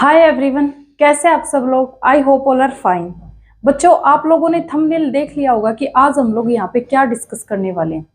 Hi everyone, कैसे आप सब लोग। I hope all are fine. बच्चों, आप लोगों ने थंबनेल देख लिया होगा कि आज हम लोग यहाँ पे क्या डिस्कस करने वाले हैं।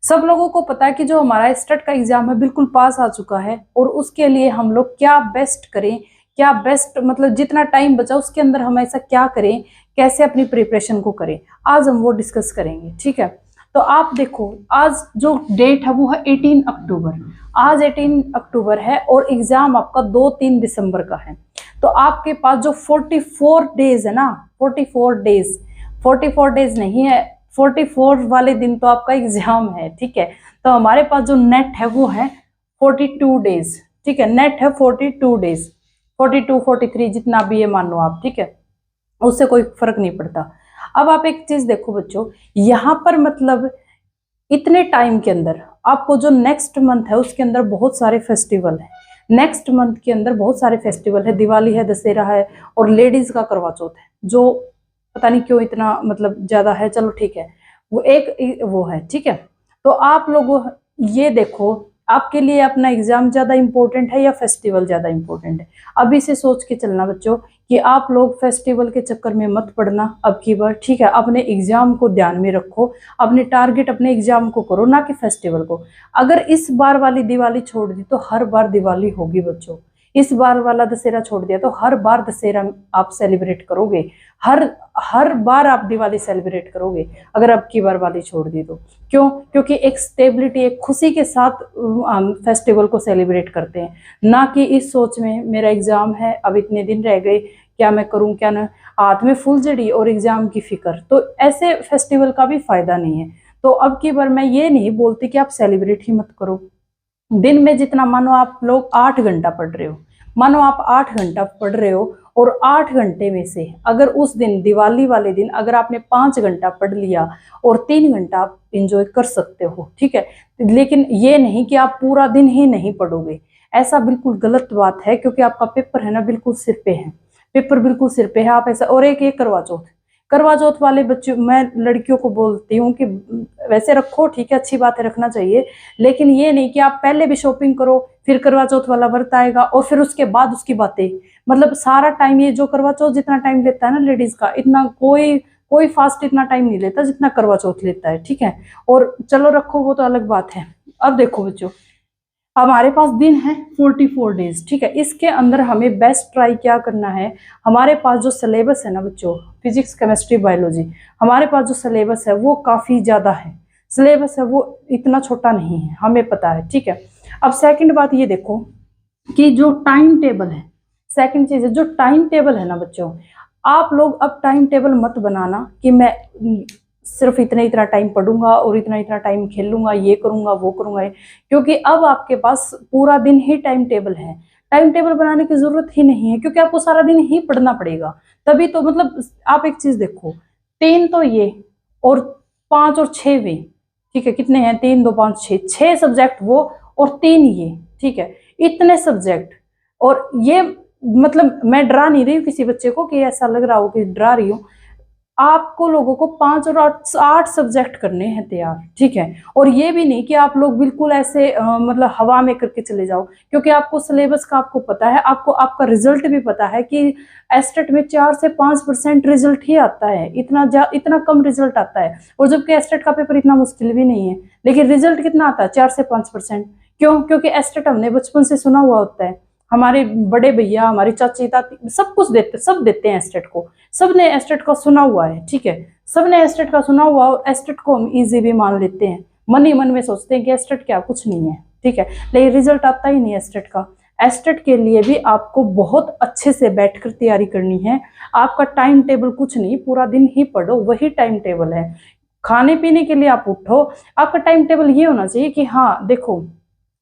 सब लोगों को पता है कि जो हमारा स्टेट का एग्जाम है बिल्कुल पास आ चुका है और उसके लिए हम लोग क्या बेस्ट करें, क्या बेस्ट मतलब जितना टाइम बचा उसके अंदर हम ऐसा क्या करें, कैसे अपनी प्रिपरेशन को करें, आज हम वो डिस्कस करेंगे। ठीक है, तो आप देखो आज जो डेट है वो है 18 अक्टूबर। आज 18 अक्टूबर है और एग्जाम आपका 2-3 दिसंबर का है। तो आपके पास जो 44 डेज है ना, 44 डेज नहीं है, 44 वाले दिन तो आपका एग्जाम है। ठीक है, तो हमारे पास जो नेट है वो है 42 डेज। ठीक है, नेट है 42 डेज, 42 43 जितना भी ये मान लो आप। ठीक है, उससे कोई फर्क नहीं पड़ता। अब आप एक चीज देखो बच्चों, यहाँ पर मतलब इतने टाइम के अंदर आपको जो नेक्स्ट मंथ है उसके अंदर बहुत सारे फेस्टिवल है। नेक्स्ट मंथ के अंदर बहुत सारे फेस्टिवल है, दिवाली है, दशहरा है और लेडीज का करवा चौथ है, जो पता नहीं क्यों इतना मतलब ज्यादा है। चलो ठीक है, वो एक वो है। ठीक है, तो आप लोग ये देखो आपके लिए अपना एग्जाम ज्यादा इंपॉर्टेंट है या फेस्टिवल ज्यादा इंपॉर्टेंट है। अभी से सोच के चलना बच्चों कि आप लोग फेस्टिवल के चक्कर में मत पड़ना अब की बार। ठीक है, अपने एग्जाम को ध्यान में रखो, अपने टारगेट अपने एग्जाम को करो, ना कि फेस्टिवल को। अगर इस बार वाली दिवाली छोड़ दी तो हर बार दिवाली होगी बच्चों। इस बार वाला दशहरा छोड़ दिया तो हर बार दशहरा आप सेलिब्रेट करोगे, हर हर बार आप दिवाली सेलिब्रेट करोगे अगर अब की बार वाली छोड़ दी तो। क्यों? क्योंकि एक स्टेबिलिटी, एक खुशी के साथ फेस्टिवल को सेलिब्रेट करते हैं, ना कि इस सोच में मेरा एग्जाम है, अब इतने दिन रह गए, क्या मैं करूं क्या ना, हाथ में फुलझड़ी और एग्जाम की फिक्र। तो ऐसे फेस्टिवल का भी फायदा नहीं है। तो अब की बार मैं ये नहीं बोलती कि आप सेलिब्रेट ही मत करो। दिन में जितना, मानो आप लोग 8 घंटा पढ़ रहे हो, मानो आप 8 घंटा पढ़ रहे हो और 8 घंटे में से अगर उस दिन दिवाली वाले दिन अगर आपने 5 घंटा पढ़ लिया और 3 घंटा आप इंजॉय कर सकते हो। ठीक है, लेकिन ये नहीं कि आप पूरा दिन ही नहीं पढ़ोगे, ऐसा बिल्कुल गलत बात है। क्योंकि आपका पेपर है ना बिल्कुल सिर पे है, पेपर बिल्कुल सिर पे है। आप ऐसा, और एक करवा चौथ वाले बच्चों, मैं लड़कियों को बोलती हूँ कि वैसे रखो, ठीक है, अच्छी बात है, रखना चाहिए, लेकिन ये नहीं कि आप पहले भी शॉपिंग करो फिर करवा चौथ वाला व्रत आएगा और फिर उसके बाद उसकी बातें। मतलब सारा टाइम, ये जो करवा चौथ जितना टाइम लेता है ना लेडीज का, इतना कोई कोई फास्ट इतना टाइम नहीं लेता जितना करवा चौथ लेता है। ठीक है, और चलो रखो वो तो अलग बात है। अब देखो बच्चों, हमारे पास दिन है 44 डेज। ठीक है, इसके अंदर हमें बेस्ट ट्राई क्या करना है। हमारे पास जो सिलेबस है ना बच्चों, फिजिक्स केमिस्ट्री बायोलॉजी, हमारे पास जो सिलेबस है वो काफ़ी ज़्यादा है। सिलेबस है वो इतना छोटा नहीं है, हमें पता है। ठीक है, अब सेकंड बात ये देखो कि जो टाइम टेबल है, सेकंड चीज़ है जो टाइम टेबल है ना बच्चों, आप लोग अब टाइम टेबल मत बनाना कि मैं सिर्फ इतना इतना टाइम पढ़ूंगा और इतना इतना टाइम खेलूंगा, ये करूंगा वो करूंगा, क्योंकि अब आपके पास पूरा दिन ही टाइम टेबल है। टाइम टेबल बनाने की जरूरत ही नहीं है क्योंकि आपको सारा दिन ही पढ़ना पड़ेगा। तभी तो मतलब आप एक चीज देखो, 3 तो ये और 5 और 6 वे। ठीक है, कितने हैं? 3 2 5 6 सब्जेक्ट वो और 3 ये। ठीक है, इतने सब्जेक्ट। और ये मतलब मैं डरा नहीं रही हूँ किसी बच्चे को कि ऐसा लग रहा हो कि डरा रही हूँ। आपको लोगों को 5 और 8 सब्जेक्ट करने हैं तैयार। ठीक है, और ये भी नहीं कि आप लोग बिल्कुल ऐसे मतलब हवा में करके चले जाओ, क्योंकि आपको सिलेबस का आपको पता है, आपको आपका रिजल्ट भी पता है कि एस्टेट में 4 से 5% रिजल्ट ही आता है। इतना कम रिजल्ट आता है, और जबकि एस्टेट का पेपर इतना मुश्किल भी नहीं है, लेकिन रिजल्ट कितना आता है? 4 से 5%। क्यों? क्योंकि एस्टेट हमने बचपन से सुना हुआ होता है, हमारे बड़े भैया, हमारी चाची ताती सब कुछ देते, सब देते हैं एस्टेट को, सबने एस्टेट का सुना हुआ है। ठीक है, सबने एस्टेट का सुना हुआ और एस्टेट को हम इजी भी मान लेते हैं, मन ही मन में सोचते हैं कि एस्टेट क्या, कुछ नहीं है। ठीक है, लेकिन रिजल्ट आता ही नहीं एस्टेट का। एस्टेट के लिए भी आपको बहुत अच्छे से बैठकर तैयारी करनी है। आपका टाइम टेबल कुछ नहीं, पूरा दिन ही पढ़ो, वही टाइम टेबल है। खाने पीने के लिए आप उठो, आपका टाइम टेबल ये होना चाहिए कि हाँ देखो,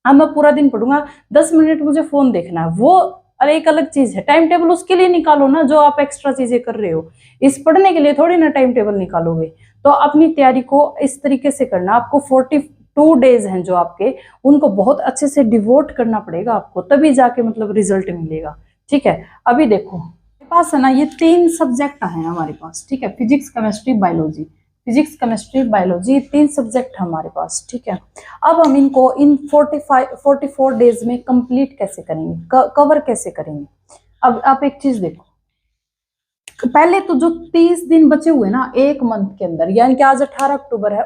अब मैं पूरा दिन पढ़ूंगा, 10 मिनट मुझे फोन देखना है, वो एक अलग चीज है। टाइम टेबल उसके लिए निकालो ना जो आप एक्स्ट्रा चीजें कर रहे हो, इस पढ़ने के लिए थोड़ी ना टाइम टेबल निकालोगे। तो अपनी तैयारी को इस तरीके से करना। आपको 42 डेज हैं जो आपके, उनको बहुत अच्छे से डिवोट करना पड़ेगा आपको, तभी जाके मतलब रिजल्ट मिलेगा। ठीक है, अभी देखो मेरे पास है ना ये 3 सब्जेक्ट हैं हमारे पास। ठीक है, physics chemistry biology, physics chemistry biology 3 subject है हमारे पास। ठीक है, अब हम इनको इन 44 डेज में कंप्लीट कैसे करेंगे, कवर कैसे करेंगे। अब आप एक चीज देखो, पहले तो जो 30 दिन बचे हुए ना एक मंथ के अंदर, यानी कि आज 18 अक्टूबर है,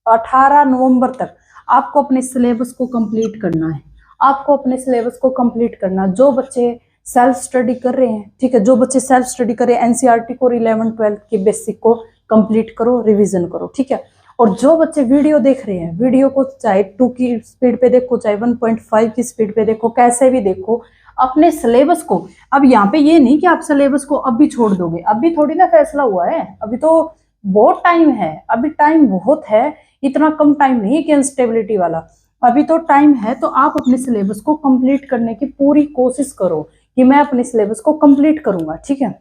18 नवंबर तक आपको अपने सिलेबस को कंप्लीट करना है। आपको अपने सिलेबस को कंप्लीट करना, जो बच्चे सेल्फ स्टडी कर रहे हैं, ठीक है, जो बच्चे सेल्फ स्टडी कर रहे हैं एनसीईआरटी को 11th-12th के बेसिक को कंप्लीट करो, रिवीजन करो, ठीक है। और जो बच्चे वीडियो देख रहे हैं, वीडियो को चाहे 2 की स्पीड पे देखो, चाहे 1.5 की स्पीड पे देखो, कैसे भी देखो, अपने सिलेबस को, अब यहाँ पे ये नहीं कि आप सिलेबस को अभी छोड़ दोगे, अभी थोड़ी ना फैसला हुआ है, अभी तो बहुत टाइम है, अभी टाइम बहुत है, इतना कम टाइम नहीं है कि अनस्टेबिलिटी वाला, अभी तो टाइम है। तो आप अपने सिलेबस को कंप्लीट करने की पूरी कोशिश करो कि मैं अपने सिलेबस को कंप्लीट करूंगा, ठीक है।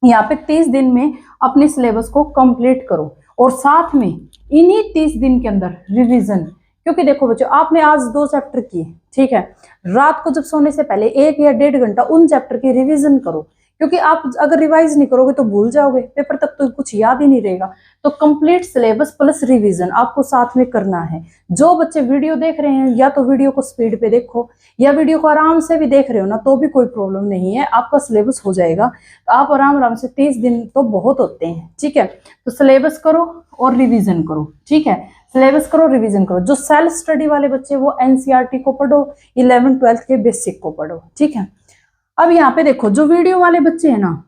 यहाँ पे 30 दिन में अपने सिलेबस को कंप्लीट करो, और साथ में इन्हीं 30 दिन के अंदर रिवीजन, क्योंकि देखो बच्चों, आपने आज 2 चैप्टर किए, ठीक है, रात को जब सोने से पहले 1 या 1.5 घंटा उन चैप्टर की रिवीजन करो, क्योंकि आप अगर रिवाइज नहीं करोगे तो भूल जाओगे, पेपर तक तो कुछ याद ही नहीं रहेगा। तो कंप्लीट सिलेबस प्लस रिवीजन आपको साथ में करना है। जो बच्चे वीडियो देख रहे हैं, या तो वीडियो को स्पीड पे देखो, या वीडियो को आराम से भी देख रहे हो ना, तो भी कोई प्रॉब्लम नहीं है, आपका सिलेबस हो जाएगा। तो आप आराम आराम से 30 दिन तो बहुत होते हैं, ठीक है। तो सिलेबस करो और रिवीजन करो, ठीक है, सिलेबस करो, रिवीजन करो। जो सेल्फ स्टडी वाले बच्चे वो एनसीईआरटी को पढ़ो, 11th-12th के बेसिक को पढ़ो, ठीक है। अब यहाँ पे देखो, जो वीडियो वाले बच्चे हैं ना,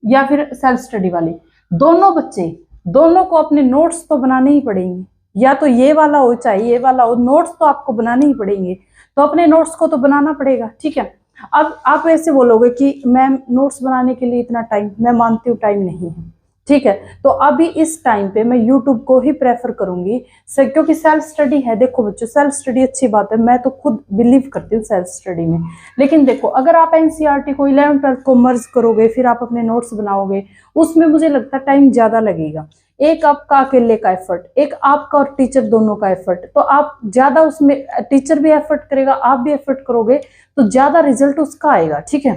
या फिर सेल्फ स्टडी वाले, दोनों बच्चे, दोनों को अपने नोट्स तो बनाने ही पड़ेंगे, या तो ये वाला हो चाहे ये वाला हो, नोट्स तो आपको बनाने ही पड़ेंगे। तो अपने नोट्स को तो बनाना पड़ेगा, ठीक है। अब आप ऐसे बोलोगे कि मैम नोट्स बनाने के लिए इतना टाइम, मैं मानती हूँ टाइम नहीं है, ठीक है। तो अभी इस टाइम पे मैं यूट्यूब को ही प्रेफर करूंगी, क्योंकि सेल्फ स्टडी है। देखो बच्चों, सेल्फ स्टडी अच्छी बात है, मैं तो खुद बिलीव करती हूँ सेल्फ स्टडी में। लेकिन देखो, अगर आप एनसीईआरटी को 11th-12th को मर्ज करोगे, फिर आप अपने नोट्स बनाओगे, उसमें मुझे लगता है टाइम ज्यादा लगेगा। एक आपका अकेले का एफर्ट, एक आपका और टीचर दोनों का एफर्ट, तो आप ज्यादा उसमें, टीचर भी एफर्ट करेगा, आप भी एफर्ट करोगे, तो ज्यादा रिजल्ट उसका आएगा, ठीक है।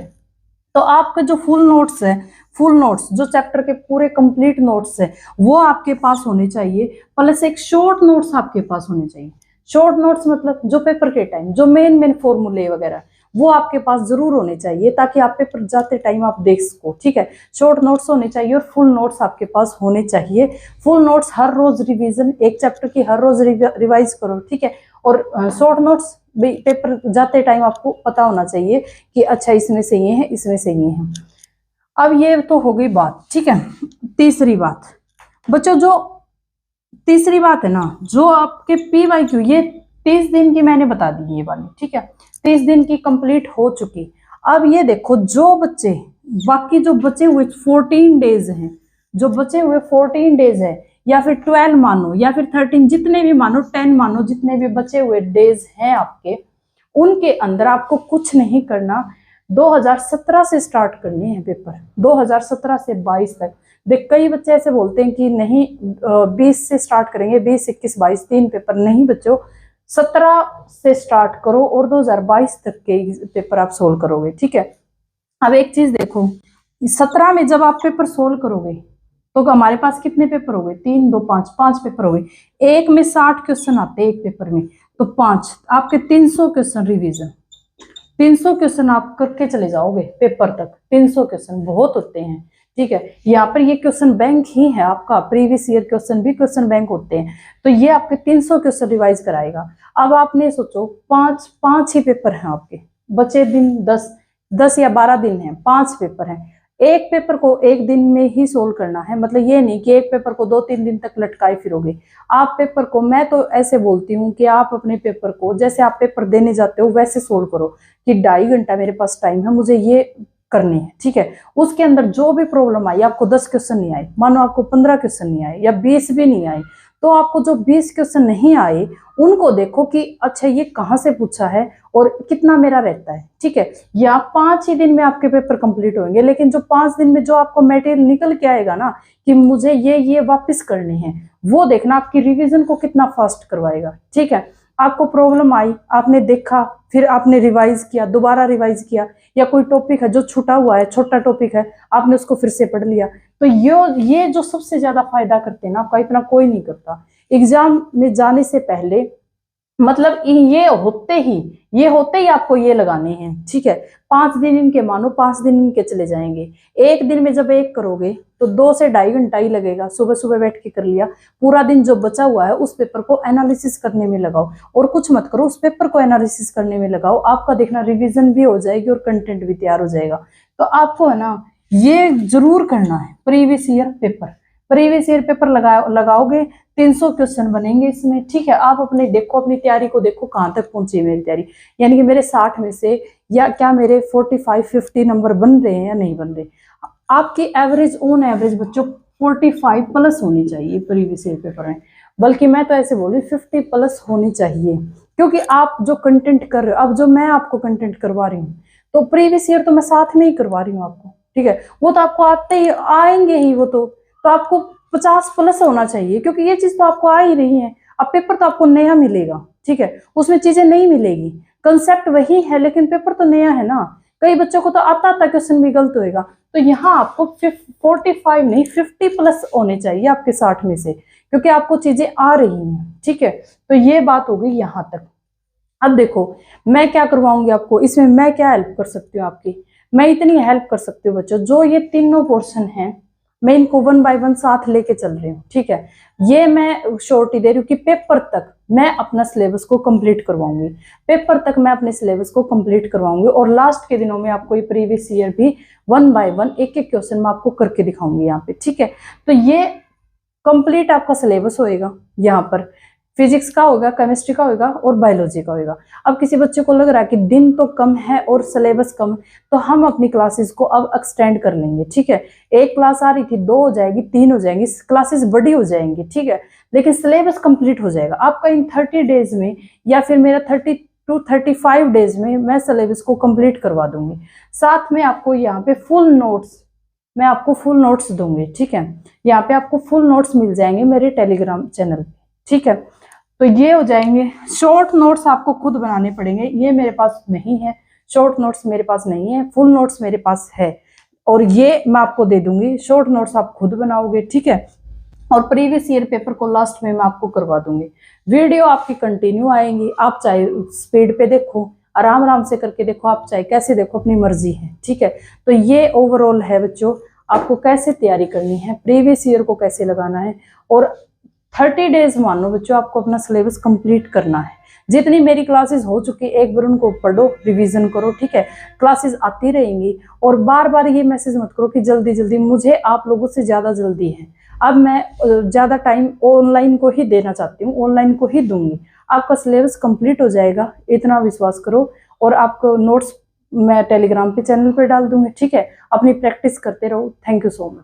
तो आपके जो फुल नोट्स है, फुल नोट्स जो चैप्टर के पूरे कंप्लीट नोट्स है, वो आपके पास होने चाहिए, प्लस एक शॉर्ट नोट्स आपके पास होने चाहिए। शॉर्ट नोट्स मतलब जो पेपर के टाइम जो मेन फॉर्मूले वगैरह, वो आपके पास जरूर होने चाहिए, ताकि आप पेपर जाते टाइम आप देख सको, ठीक है। शॉर्ट नोट्स होने चाहिए और फुल नोट्स आपके पास होने चाहिए। फुल नोट्स हर रोज रिवीजन, एक चैप्टर की हर रोज रिवाइज करो, ठीक है। और शॉर्ट नोट्स पेपर जाते टाइम आपको पता होना चाहिए कि अच्छा इसमें से ये है, इसमें से ये है। अब ये तो हो गई बात, ठीक है। तीसरी बात बच्चों, जो तीसरी बात है ना, जो आपके PYQ, ये 30 दिन की मैंने बता दी ये वाली, ठीक है, 30 दिन की कंप्लीट हो चुकी। अब ये देखो, जो बच्चे बाकी जो बचे हुए 14 डेज हैं, जो बचे हुए 14 डेज है, या फिर 12 मानो, या फिर 13, जितने भी मानो, 10 मानो, जितने भी बचे हुए डेज हैं आपके, उनके अंदर आपको कुछ नहीं करना। 2017 से स्टार्ट करने हैं पेपर, 2017 से 22 तक। देख, कई बच्चे ऐसे बोलते हैं कि नहीं 20 से स्टार्ट करेंगे, 20, 21, 22 3 पेपर। नहीं बच्चों, 17 से स्टार्ट करो और 2022 तक के पेपर आप सोल्व करोगे, ठीक है। अब एक चीज देखो, 17 में जब आप पेपर सोल्व करोगे, तो हमारे पास कितने पेपर हो गए? 3, 2, 5 पेपर हो गए। एक में 60 क्वेश्चन आते हैं एक पेपर में, तो 5 आपके 300 क्वेश्चन रिवीजन, 300 क्वेश्चन आप करके चले जाओगे पेपर तक। 300 क्वेश्चन बहुत होते हैं, ठीक है। यहाँ पर ये क्वेश्चन बैंक ही है आपका, प्रीवियस ईयर क्वेश्चन भी क्वेश्चन बैंक होते हैं। तो ये आपके 300 क्वेश्चन रिवाइज कराएगा। अब आपने सोचो, 5 ही पेपर हैं आपके, बचे दिन 10 या 12 दिन हैं, 5 पेपर हैं। एक पेपर को एक दिन में ही सोल्व करना है, मतलब ये नहीं कि एक पेपर को 2-3 दिन तक लटकाए फिरोगे आप पेपर को। मैं तो ऐसे बोलती हूँ कि आप अपने पेपर को, जैसे आप पेपर देने जाते हो वैसे सोल्व करो, कि 2.5 घंटा मेरे पास टाइम है, मुझे ये करनी है, ठीक है। उसके अंदर जो भी प्रॉब्लम आई, आपको 10 क्वेश्चन नहीं आए, मानो आपको 15 क्वेश्चन नहीं आए, या 20 भी नहीं आए, तो आपको जो 20 क्वेश्चन नहीं आए उनको देखो कि अच्छा ये कहाँ से पूछा है और कितना मेरा रहता है, ठीक है। या 5 ही दिन में आपके पेपर कंप्लीट होंगे, लेकिन जो 5 दिन में जो आपको मटेरियल निकल के आएगा ना, कि मुझे ये वापस करने हैं, वो देखना आपकी रिवीजन को कितना फास्ट करवाएगा, ठीक है। आपको प्रॉब्लम आई, आपने देखा, फिर आपने रिवाइज किया, दोबारा रिवाइज किया, या कोई टॉपिक है जो छूटा हुआ है, छोटा टॉपिक है, आपने उसको फिर से पढ़ लिया, तो ये जो सबसे ज्यादा फायदा करते हैं ना आपका, इतना कोई नहीं करता। एग्जाम में जाने से पहले मतलब ये होते ही आपको ये लगाने हैं, ठीक है। 5 दिन इनके मानो, 5 दिन इनके चले जाएंगे। एक दिन में जब एक करोगे तो 2 से 2.5 घंटा ही लगेगा। सुबह सुबह बैठ के कर लिया, पूरा दिन जो बचा हुआ है उस पेपर को एनालिसिस करने में लगाओ, और कुछ मत करो, उस पेपर को एनालिसिस करने में लगाओ। आपका देखना रिविजन भी हो जाएगी और कंटेंट भी तैयार हो जाएगा। तो आपको है ना ये जरूर करना है। प्रीवियस ईयर पेपर लगाओगे, 300 क्वेश्चन बनेंगे इसमें, ठीक है। आप अपने देखो, अपनी तैयारी को देखो कहाँ तक पहुंची है मेरी तैयारी, यानी कि मेरे 60 में से या क्या मेरे 45-50 नंबर बन रहे हैं या नहीं बन रहे। आपकी एवरेज, ऑन एवरेज बच्चों 45 प्लस होनी चाहिए प्रीवियस ईयर पेपर में, बल्कि मैं तो ऐसे बोल रही 50 प्लस होनी चाहिए, क्योंकि आप जो कंटेंट कर रहे हो, अब जो मैं आपको कंटेंट करवा रही हूँ, तो प्रीवियस ईयर तो मैं साथ में ही करवा रही हूँ आपको, ठीक है। वो तो आपको आते ही आएंगे ही, वो तो आपको 50 प्लस होना चाहिए, क्योंकि ये चीज तो आपको आ ही रही है। अब पेपर तो आपको नया मिलेगा, ठीक है, उसमें चीजें नहीं मिलेगी, कंसेप्ट वही है, लेकिन पेपर तो नया है ना। कई बच्चों को तो आता क्वेश्चन भी गलत होएगा। तो यहाँ आपको 45 नहीं 50 प्लस होने चाहिए आपके 60 में से, क्योंकि आपको चीजें आ रही हैं, ठीक है। तो ये बात हो गई यहाँ तक। अब देखो मैं क्या करवाऊंगी आपको, इसमें मैं क्या हेल्प कर सकती हूँ आपकी। मैं इतनी हेल्प कर सकती हूँ बच्चों, जो ये तीनों पोर्शन हैं मैं इनको 1 बाय 1 साथ लेके चल रही हूँ, ठीक है। ये मैं श्योरिटी दे रही हूँ कि पेपर तक मैं अपना सिलेबस को कंप्लीट करवाऊंगी, पेपर तक मैं अपने सिलेबस को कंप्लीट करवाऊंगी, और लास्ट के दिनों में आपको ये प्रीवियस ईयर भी 1 बाय 1 एक एक क्वेश्चन मैं आपको करके दिखाऊंगी यहाँ पे, ठीक है। तो ये कंप्लीट आपका सिलेबस होएगा। यहाँ पर फिजिक्स का होगा, केमिस्ट्री का होगा और बायोलॉजी का होगा। अब किसी बच्चे को लग रहा है कि दिन तो कम है और सिलेबस कम, तो हम अपनी क्लासेस को अब एक्सटेंड कर लेंगे, ठीक है। एक क्लास आ रही थी, 2 हो जाएगी, 3 हो जाएंगी, क्लासेस बड़ी हो जाएंगी, ठीक है, लेकिन सिलेबस कंप्लीट हो जाएगा आपका इन 30 डेज में, या फिर मेरा 30 to 35 डेज में मैं सिलेबस को कंप्लीट करवा दूंगी। साथ में आपको यहाँ पे फुल नोट्स, मैं आपको फुल नोट्स दूंगी, ठीक है। यहाँ पे आपको फुल नोट्स मिल जाएंगे मेरे टेलीग्राम चैनल पे, ठीक है। तो ये हो जाएंगे। शॉर्ट नोट्स आपको खुद बनाने पड़ेंगे, ये मेरे पास नहीं है, शॉर्ट नोट्स मेरे पास नहीं है, फुल नोट्स मेरे पास है, और ये मैं आपको दे दूंगी। शॉर्ट नोट्स आप खुद बनाओगे, ठीक है, और प्रीवियस ईयर पेपर को लास्ट में मैं आपको करवा दूंगी। वीडियो आपकी कंटिन्यू आएंगी, आप चाहे स्पीड पे देखो, आराम आराम से करके देखो, आप चाहे कैसे देखो, अपनी मर्जी है, ठीक है। तो ये ओवरऑल है बच्चों, आपको कैसे तैयारी करनी है, प्रीवियस ईयर को कैसे लगाना है, और 30 डेज मान लो बच्चों आपको अपना सिलेबस कंप्लीट करना है। जितनी मेरी क्लासेस हो चुकी, एक बार उनको पढ़ो, रिवीजन करो, ठीक है। क्लासेस आती रहेंगी, और बार बार ये मैसेज मत करो कि जल्दी जल्दी, मुझे आप लोगों से ज़्यादा जल्दी है। अब मैं ज़्यादा टाइम ऑनलाइन को ही देना चाहती हूँ, ऑनलाइन को ही दूंगी। आपका सिलेबस कंप्लीट हो जाएगा, इतना विश्वास करो, और आपको नोट्स मैं टेलीग्राम पे चैनल पर डाल दूंगी, ठीक है। अपनी प्रैक्टिस करते रहो। Thank you so much.